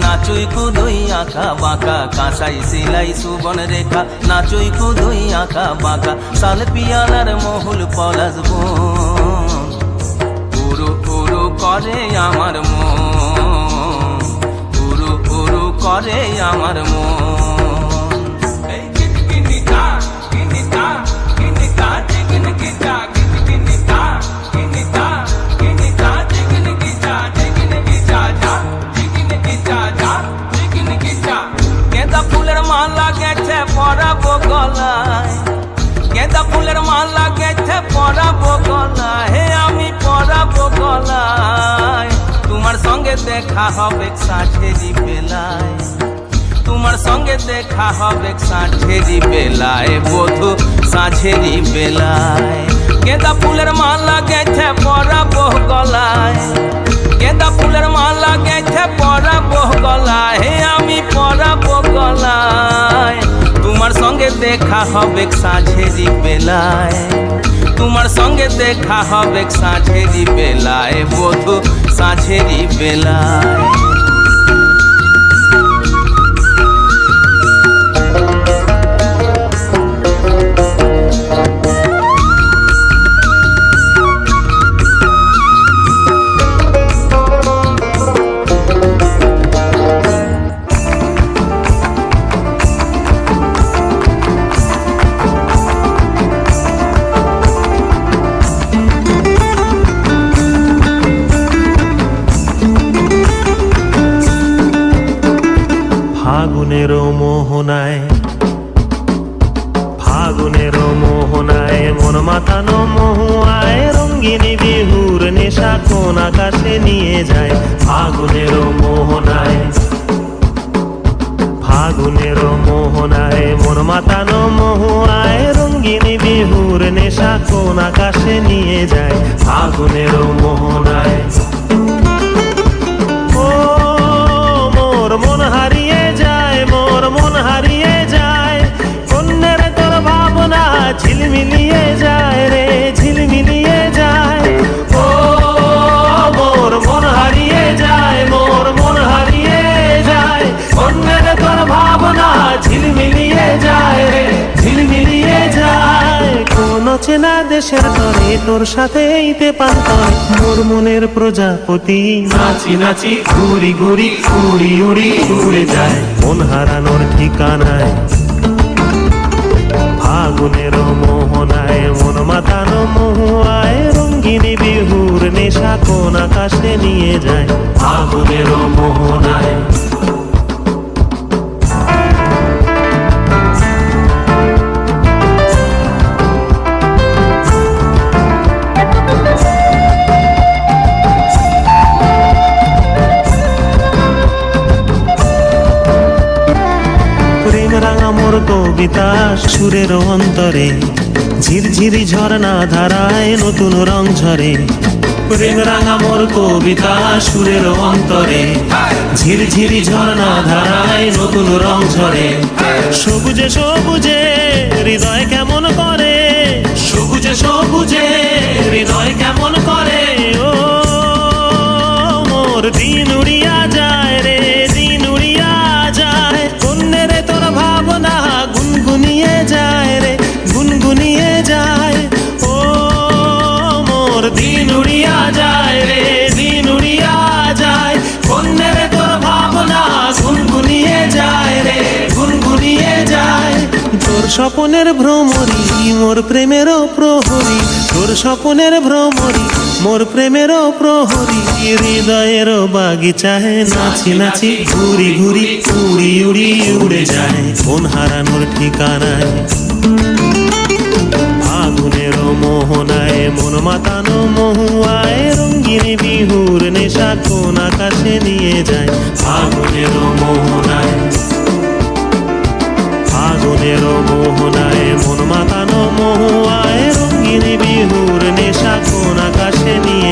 নাচুই কুদুই আঁকা বাঁকা, কাঁসাই সিলাই সুবন রেখা, নাচুই কুদুই আঁকা বাঁকা, শাল পিয়ানার মহুল পলাশ বন, উরু উরু করে আমার মন, উরু উরু করে আমার মন। গেঁদা ফুলের মালা গেছে পরাবো গলায়, গেঁদা ফুলের মালা গেছে পরাবো গলায়, হে আমি পরাবো গলায়। তোমার সঙ্গে দেখা হবে সাঁঝেরি বেলায়, তোমার সঙ্গে দেখা হবে সাঁঝেরি বেলায়, বধূ সাঁঝেরি বেলায়। গেঁদা ফুলের মালা গেছে পরাবো গলায়, গেঁদা ফুলের মালা গেছে পরাবো গলায়, হে আমি পরাবো গলায়। তোমার সঙ্গে দেখা হবে সাঁঝেরি বেলায়, তোমার সঙ্গে দেখা হবে সাঁঝেরি বেলায়, বধূ সাঁঝেরি বেলায়। ফাগুনের মোহনায়, ফাগুনের মোহনায় মন মাতানো মহুয়ায়, রঙ্গিনী বিহুর নেশা কোন আকাশে নিয়ে যায়। ফাগুনের মোহনায়, ফাগুনের মোহনায় মন মাতানো মহুয়ায়, রঙ্গিনী বিহুর নেশা কোন আকাশে নিয়ে যায়। ফাগুনের মোহনায় মন হারিয়ে যায়, মোর মন হারিয়ে যায়, কন্যের তোর ভাবনা ঝিলমিলিয়ে যায় রে, ঝিলমিলিয়ে যায়। ও মোর মন হারিয়ে যায়, মোর মন হারিয়ে যায়, কন্যের তোর ভাবনা ঝিলমিলিয়ে যায় রে, ঝিলমিলিয়ে যায়। কোন চেনা দেশের তরে তোর সাথে ইতে পান্তরে, মোর মনের প্রজাপতি নাচি নাচি ঘুরি ঘুরি উড়ি উড়ি উড়ে যায়, মন হারানোর ঠিকানায়। ফাগুনের মোহনায় মন মাতানো মহুয়ায়, রঙ্গিনী বিহুর নেশা কোন আকাশে নিয়ে যায়। ফাগুনের মোহনায় মোর কবিতা সুরের অন্তরে, ঝিরঝিরি ঝর্ণা ধারায় নতুন রং ঝরে। প্রেম রাঙা মোর কবিতা সুরের অন্তরে, ঝিরঝিরি ঝর্ণা ধারায় নতুন রং ঝরে। সবুজে সবুজে হৃদয় কেমন করে, সবুজে সবুজে হৃদয় কেমন করে। ও মোর দিন উড়িয়া যায় রে, দিন উড়িয়া যায়, কন্যের তোর ভাবনা গুনগুনিয়ে যায় রে, গুনগুনিয়ে যায়। ও মোর দিন উড়িয়া যায় রে, দিন উড়িয়া যায়, কন্যের তোর ভাবনা গুনগুনিয়ে যায় রে, গুনগুনিয়ে যায়। তোর স্বপনের ভ্রমরি মোর প্রেমেরও প্রহরী, তোর স্বপনের ভ্রমরি মোর প্রেমেরও প্রহরী। হৃদয়ের বাগিচায় নাচি নাচি ঘুরি ঘুরি উড়ি উড়ি উড়ে যায়, মন হারানোর ঠিকানায়। ফাগুনের মোহনায় মন মাতানো মহুয়ায়, রঙ্গিনী বিহুর নেশা কোন আকাশে নিয়ে যায়। ফাগুনের মোহনায়, ফাগুনের মোহনায় মন মাতানো মহুয়ায়, রঙ্গিনী বিহুর নেশা কোন আকাশে নিয়ে